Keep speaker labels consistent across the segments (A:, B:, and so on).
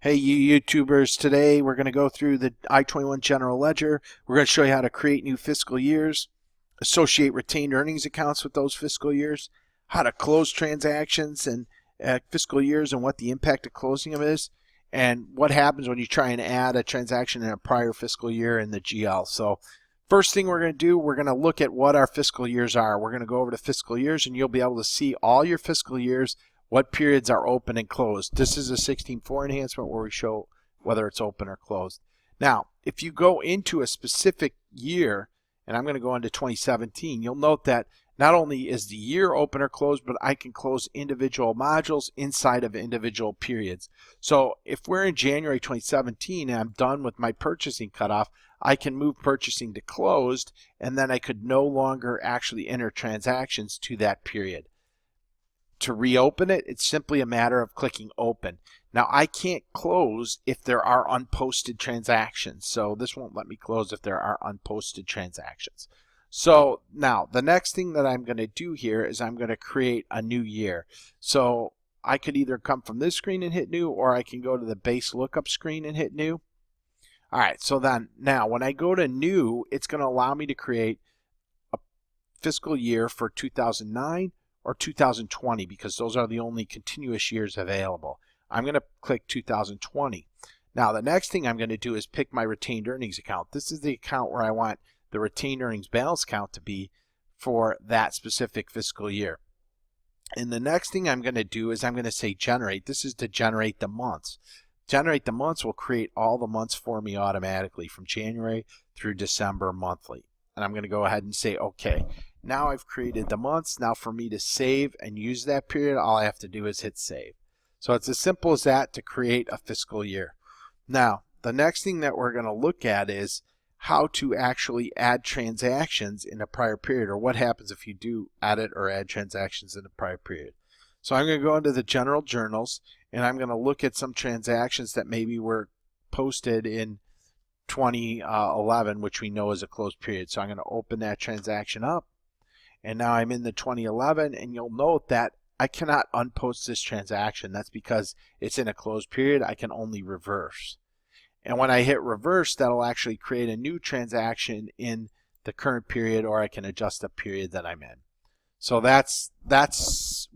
A: Hey, you YouTubers, today we're going to go through the i21 General Ledger. We're going to show you how to create new fiscal years, associate retained earnings accounts with those fiscal years, how to close transactions and fiscal years and what the impact of closing them is, and what happens when you try and add a transaction in a prior fiscal year in the GL. So first thing we're going to do, we're going to look at what our fiscal years are. We're going to go over to fiscal years and you'll be able to see all your fiscal years, what periods are open and closed. This is a 16.4 enhancement where we show whether it's open or closed. Now, if you go into a specific year, and I'm going to go into 2017, you'll note that not only is the year open or closed, but I can close individual modules inside of individual periods. So if we're in January 2017 and I'm done with my purchasing cutoff, I can move purchasing to closed, and then I could no longer actually enter transactions to that period. To reopen it, it's simply a matter of clicking open. Now, I can't close if there are unposted transactions. So this won't let me close if there are unposted transactions. So now the next thing that I'm going to do here is I'm going to create a new year. So I could either come from this screen and hit new, or I can go to the base lookup screen and hit new. All right, so then now when I go to new, it's going to allow me to create a fiscal year for 2009 or 2020 because those are the only continuous years available. I'm going to click 2020. Now the next thing I'm going to do is pick my retained earnings account. This is the account where I want the retained earnings balance count to be for that specific fiscal year. And the next thing I'm going to do is I'm going to say generate. This is to generate the months. Generate the months will create all the months for me automatically from January through December monthly. And I'm going to go ahead and say okay. Now I've created the months. Now for me to save and use that period, all I have to do is hit save. So it's as simple as that to create a fiscal year. Now, the next thing that we're going to look at is how to actually add transactions in a prior period, or what happens if you do edit or add transactions in a prior period. So I'm going to go into the general journals and I'm going to look at some transactions that maybe were posted in 2011, which we know is a closed period. So I'm going to open that transaction up. And now I'm in the 2011, and you'll note that I cannot unpost this transaction. That's because it's in a closed period. I can only reverse. And when I hit reverse, that'll actually create a new transaction in the current period, or I can adjust the period that I'm in. So that's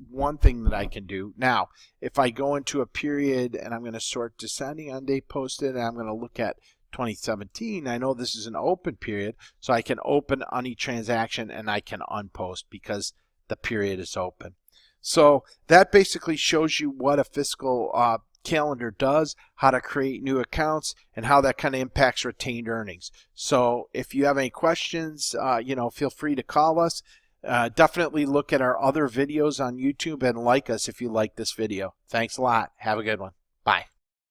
A: one thing that I can do. Now, if I go into a period and I'm going to sort descending on date posted, and I'm going to look at 2017, I know this is an open period, so I can open any transaction and I can unpost because the period is open. So that basically shows you what a fiscal calendar does, how to create new accounts, and how that kind of impacts retained earnings. So if you have any questions, feel free to call us. Definitely look at our other videos on YouTube and like us if you like this video. Thanks a lot. Have a good one. Bye.